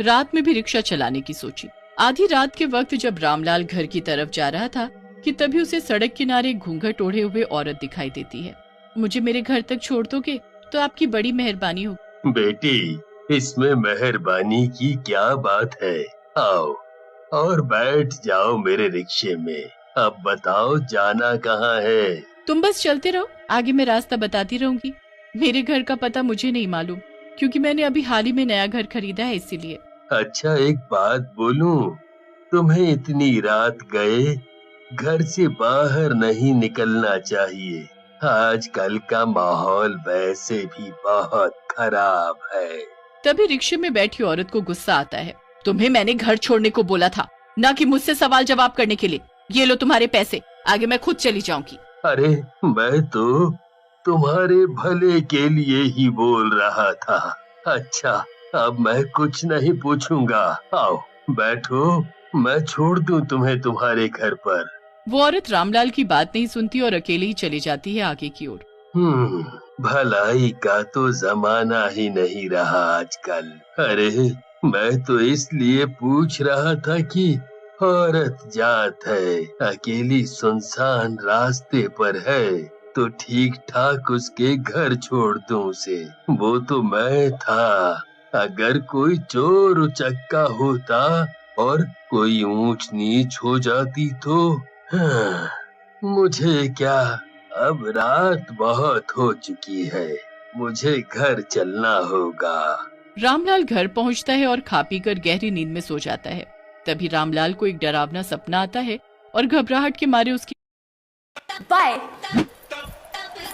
रात में भी रिक्शा चलाने की सोची। आधी रात के वक्त जब रामलाल घर की तरफ जा रहा था कि तभी उसे सड़क किनारे घूंघट ओढ़े हुए औरत दिखाई देती है। मुझे मेरे घर तक छोड़ दोगे तो आपकी बड़ी मेहरबानी होगी। बेटी, इसमें मेहरबानी की क्या बात है। आओ और बैठ जाओ मेरे रिक्शे में। अब बताओ जाना कहाँ है। तुम बस चलते रहो, आगे मैं रास्ता बताती रहूंगी। मेरे घर का पता मुझे नहीं मालूम, क्योंकि मैंने अभी हाल ही में नया घर खरीदा है, इसीलिए। अच्छा, एक बात बोलूं, तुम्हें इतनी रात गए घर से बाहर नहीं निकलना चाहिए। आजकल का माहौल वैसे भी बहुत खराब है। तभी रिक्शे में बैठी औरत को गुस्सा आता है। तुम्हें मैंने घर छोड़ने को बोला था, ना कि मुझसे सवाल जवाब करने के लिए। ये लो तुम्हारे पैसे, आगे मैं खुद चली जाऊंगी। अरे, मैं तो तुम्हारे भले के लिए ही बोल रहा था। अच्छा, अब मैं कुछ नहीं पूछूंगा। आओ बैठो, मैं छोड़ दूं तुम्हें तुम्हारे घर पर। वो औरत रामलाल की बात नहीं सुनती और अकेले ही चली जाती है आगे की ओर। भलाई का तो जमाना ही नहीं रहा आजकल। अरे, मैं तो इसलिए पूछ रहा था कि औरत जात है, अकेली सुनसान रास्ते पर है, तो ठीक ठाक उसके घर छोड़ दूं उसे। वो तो मैं था। अगर कोई चोर उचक्का होता और कोई ऊंच नीच हो जाती तो मुझे क्या, अब रात बहुत हो चुकी है, मुझे घर चलना होगा। रामलाल घर पहुंचता है और खा पी कर गहरी नींद में सो जाता है। तभी रामलाल को एक डरावना सपना आता है और घबराहट के मारे उसकी बाय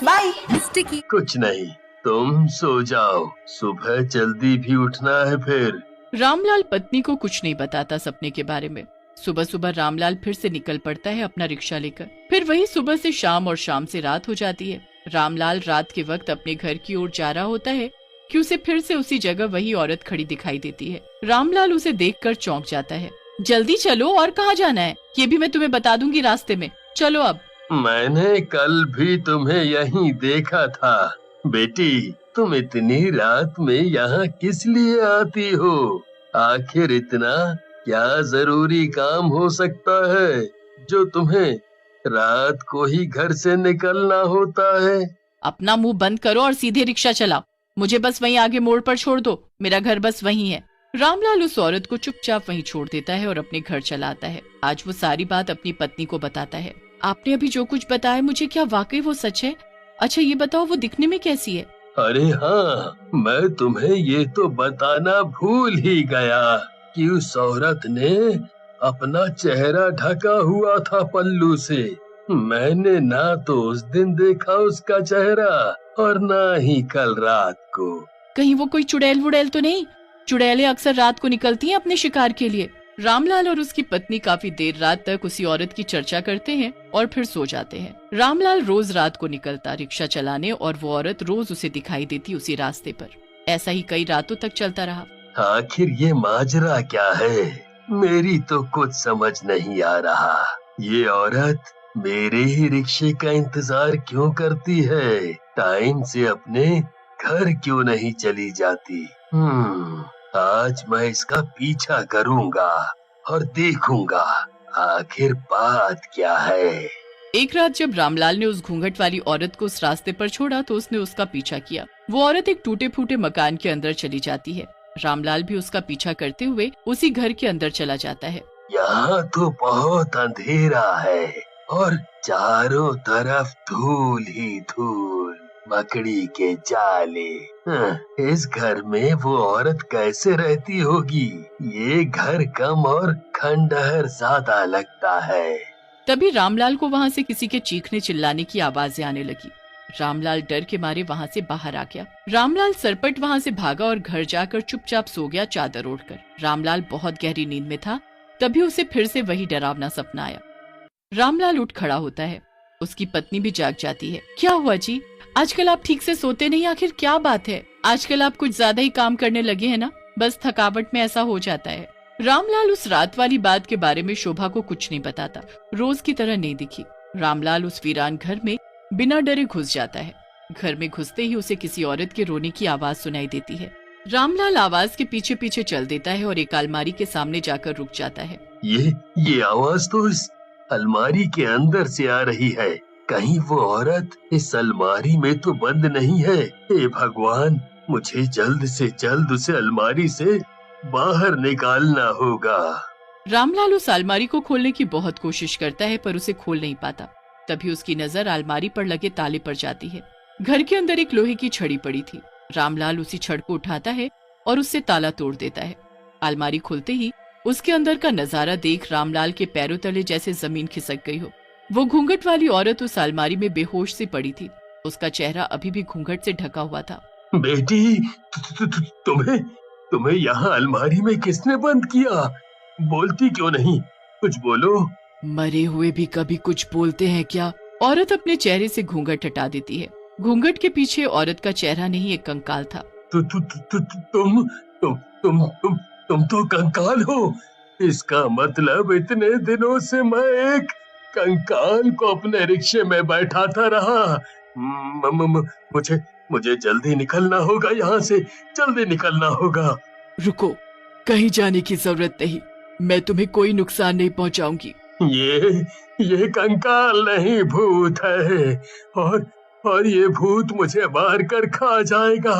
बाय स्टिकी। कुछ नहीं, तुम सो जाओ, सुबह जल्दी भी उठना है फिर। रामलाल पत्नी को कुछ नहीं बताता सपने के बारे में। सुबह सुबह रामलाल फिर से निकल पड़ता है अपना रिक्शा लेकर। फिर वही सुबह से शाम और शाम से रात हो जाती है। रामलाल रात के वक्त अपने घर की ओर जा रहा होता है कि उसे फिर से उसी जगह वही औरत खड़ी दिखाई देती है। रामलाल उसे देखकर चौंक जाता है। जल्दी चलो, और कहाँ जाना है ये भी मैं तुम्हें बता दूंगी रास्ते में। चलो अब। मैंने कल भी तुम्हें यहीं देखा था। बेटी, तुम इतनी रात में यहाँ किस लिए आती हो? आखिर इतना क्या जरूरी काम हो सकता है जो तुम्हें रात को ही घर से निकलना होता है? अपना मुंह बंद करो और सीधे रिक्शा चलाओ। मुझे बस वहीं आगे मोड़ पर छोड़ दो, मेरा घर बस वहीं है। रामलाल उस औरत को चुपचाप वहीं छोड़ देता है और अपने घर चला आता है। आज वो सारी बात अपनी पत्नी को बताता है। आपने अभी जो कुछ बताया मुझे, क्या वाकई वो सच है? अच्छा ये बताओ, वो दिखने में कैसी है? अरे हाँ, मैं तुम्हें ये तो बताना भूल ही गया कि उस औरत ने अपना चेहरा ढका हुआ था पल्लू से। मैंने ना तो उस दिन देखा उसका चेहरा और ना ही कल रात को। कहीं वो कोई चुड़ैल वुड़ैल तो नहीं? चुड़ैलें अक्सर रात को निकलती हैं अपने शिकार के लिए। रामलाल और उसकी पत्नी काफी देर रात तक उसी औरत की चर्चा करते हैं और फिर सो जाते हैं। रामलाल रोज रात को निकलता रिक्शा चलाने और वो औरत रोज उसे दिखाई देती उसी रास्ते पर। ऐसा ही कई रातों तक चलता रहा। आखिर ये माजरा क्या है? मेरी तो कुछ समझ नहीं आ रहा। ये औरत मेरे ही रिक्शे का इंतजार क्यों करती है? टाइम से अपने घर क्यों नहीं चली जाती? आज मैं इसका पीछा करूंगा और देखूंगा आखिर बात क्या है। एक रात जब रामलाल ने उस घूंघट वाली औरत को उस रास्ते पर छोड़ा तो उसने उसका पीछा किया। वो औरत एक टूटे फूटे मकान के अंदर चली जाती है। रामलाल भी उसका पीछा करते हुए उसी घर के अंदर चला जाता है। यहाँ तो बहुत अंधेरा है और चारों तरफ धूल ही धूल, मकड़ी के जाले। इस घर में वो औरत कैसे रहती होगी? ये घर कम और खंडहर ज्यादा लगता है। तभी रामलाल को वहाँ से किसी के चीखने चिल्लाने की आवाजें आने लगी। रामलाल डर के मारे वहाँ से बाहर आ गया। रामलाल सरपट वहाँ से भागा और घर जाकर चुपचाप सो गया चादर ओढ़कर। रामलाल बहुत गहरी नींद में था। तभी उसे फिर से वही डरावना सपना आया। रामलाल उठ खड़ा होता है। उसकी पत्नी भी जाग जाती है। क्या हुआ जी, आजकल आप ठीक से सोते नहीं, आखिर क्या बात है? आजकल आप कुछ ज्यादा ही काम करने लगे हैं ना, बस थकावट में ऐसा हो जाता है। रामलाल उस रात वाली बात के बारे में शोभा को कुछ नहीं बताता। रोज की तरह नहीं दिखी। रामलाल उस वीरान घर में बिना डरे घुस जाता है। घर में घुसते ही उसे किसी औरत के रोने की आवाज सुनाई देती है। रामलाल आवाज के पीछे पीछे चल देता है और एक अलमारी के सामने जाकर रुक जाता है। ये आवाज तो इस अलमारी के अंदर से आ रही है। कहीं वो औरत इस अलमारी में तो बंद नहीं है। हे भगवान, मुझे जल्द से जल्द उसे अलमारी से बाहर निकालना होगा। रामलाल उस अलमारी को खोलने की बहुत कोशिश करता है पर उसे खोल नहीं पाता। तभी उसकी नजर अलमारी पर लगे ताले पर जाती है। घर के अंदर एक लोहे की छड़ी पड़ी थी। रामलाल उसी छड़ को उठाता है और उससे ताला तोड़ देता है। अलमारी खुलते ही उसके अंदर का नजारा देख रामलाल के पैरों तले जैसे जमीन खिसक गई हो। वो घूंघट वाली औरत उस अलमारी में बेहोश सी पड़ी थी। उसका चेहरा अभी भी घूंघट से ढका हुआ था। बेटी, तुम्हें यहाँ अलमारी में किसने बंद किया? बोलती क्यों नहीं? कुछ बोलो। मरे हुए भी कभी कुछ बोलते हैं क्या? औरत अपने चेहरे से घूंघट हटा देती है। घूंघट के पीछे औरत का चेहरा नहीं, एक कंकाल था। तुम तो कंकाल हो। इसका मतलब इतने दिनों से मैं एक कंकाल को अपने रिक्शे में बैठाता रहा। मुझे जल्दी निकलना होगा यहाँ से, जल्दी निकलना होगा। रुको, कहीं जाने की जरूरत नहीं। मैं तुम्हें कोई नुकसान नहीं पहुँचाऊंगी। ये कंकाल नहीं, भूत है। और ये भूत मुझे मार कर खा जाएगा।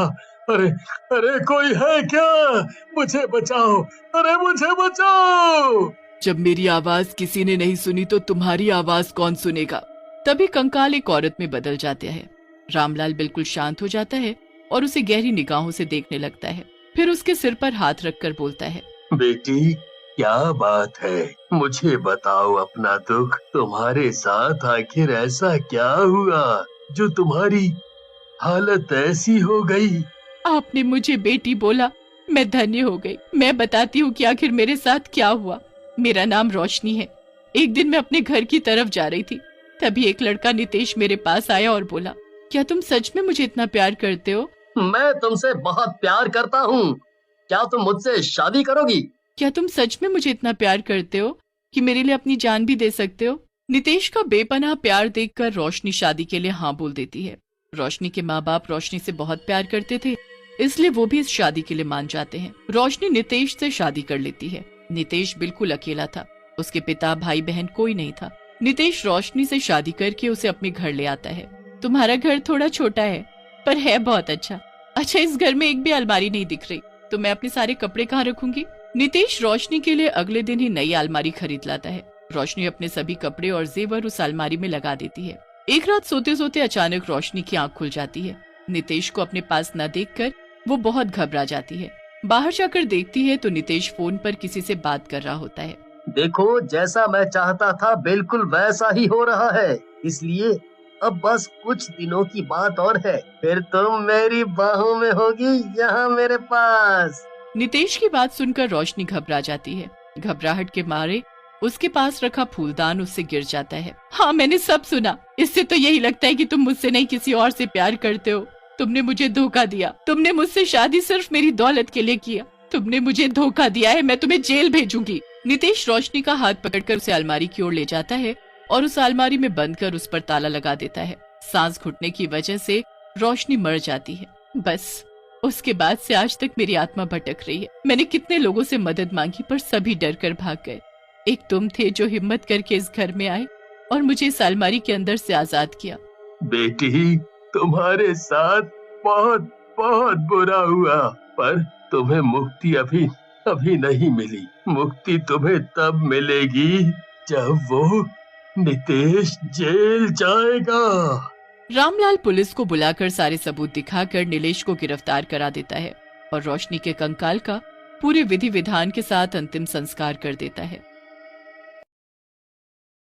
अरे कोई है क्या? मुझे बचाओ, अरे मुझे बचाओ। जब मेरी आवाज किसी ने नहीं सुनी तो तुम्हारी आवाज कौन सुनेगा? तभी कंकाल एक औरत में बदल जाता है। रामलाल बिल्कुल शांत हो जाता है और उसे गहरी निगाहों से देखने लगता है। फिर उसके सिर पर हाथ रखकर बोलता है, बेटी, क्या बात है? मुझे बताओ अपना दुख। तुम्हारे साथ आखिर ऐसा क्या हुआ जो तुम्हारी हालत ऐसी हो गई? आपने मुझे बेटी बोला, मैं धन्य हो गई। मैं बताती हूँ कि आखिर मेरे साथ क्या हुआ। मेरा नाम रोशनी है। एक दिन मैं अपने घर की तरफ जा रही थी, तभी एक लड़का नितेश मेरे पास आया और बोला, क्या तुम सच में मुझे इतना प्यार करते हो? मैं तुमसे बहुत प्यार करता हूँ। क्या तुम मुझसे शादी करोगी? क्या तुम सच में मुझे इतना प्यार करते हो कि मेरे लिए अपनी जान भी दे सकते हो? नितेश का बेपनाह प्यार देखकर रोशनी शादी के लिए हाँ बोल देती है। रोशनी के माँ बाप रोशनी से बहुत प्यार करते थे, इसलिए वो भी इस शादी के लिए मान जाते हैं। रोशनी नितेश से शादी कर लेती है। नितेश बिल्कुल अकेला था। उसके पिता, भाई बहन कोई नहीं था। नितेश रोशनी से शादी करके उसे अपने घर ले आता है। तुम्हारा घर थोड़ा छोटा है पर है बहुत अच्छा। अच्छा, इस घर में एक भी अलमारी नहीं दिख रही, तो मैं अपने सारे कपड़े कहाँ रखूंगी? नितेश रोशनी के लिए अगले दिन ही नई अलमारी खरीद लाता है। रोशनी अपने सभी कपड़े और जेवर उस अलमारी में लगा देती है। एक रात सोते सोते अचानक रोशनी की आंख खुल जाती है। नितेश को अपने पास न देखकर वो बहुत घबरा जाती है। बाहर जाकर देखती है तो नितेश फोन पर किसी से बात कर रहा होता है। देखो, जैसा मैं चाहता था बिल्कुल वैसा ही हो रहा है। इसलिए अब बस कुछ दिनों की बात और है, फिर तुम मेरी बाहों में होगी, यहाँ मेरे पास। नितेश की बात सुनकर रोशनी घबरा जाती है। घबराहट के मारे उसके पास रखा फूलदान उससे गिर जाता है। हाँ, मैंने सब सुना। इससे तो यही लगता है कि तुम मुझसे नहीं किसी और से प्यार करते हो। तुमने मुझे धोखा दिया। तुमने मुझसे शादी सिर्फ मेरी दौलत के लिए किया। तुमने मुझे धोखा दिया है। मैं तुम्हें जेल भेजूंगी। नितेश रोशनी का हाथ पकड़कर उसे अलमारी की ओर ले जाता है और उस अलमारी में बंद कर उस पर ताला लगा देता है। सांस घुटने की वजह से रोशनी मर जाती है। बस उसके बाद से आज तक मेरी आत्मा भटक रही है। मैंने कितने लोगों से मदद मांगी पर सभी डर कर भाग गए। एक तुम थे जो हिम्मत करके इस घर में आए और मुझे इस अलमारी के अंदर से आजाद किया। बेटी, तुम्हारे साथ बहुत बहुत बुरा हुआ, पर तुम्हें मुक्ति अभी नहीं मिली। मुक्ति तुम्हें तब मिलेगी जब वो नितेश जेल जाएगा। रामलाल पुलिस को बुलाकर सारे सबूत दिखाकर नीलेश को गिरफ्तार करा देता है और रोशनी के कंकाल का पूरे विधि विधान के साथ अंतिम संस्कार कर देता है।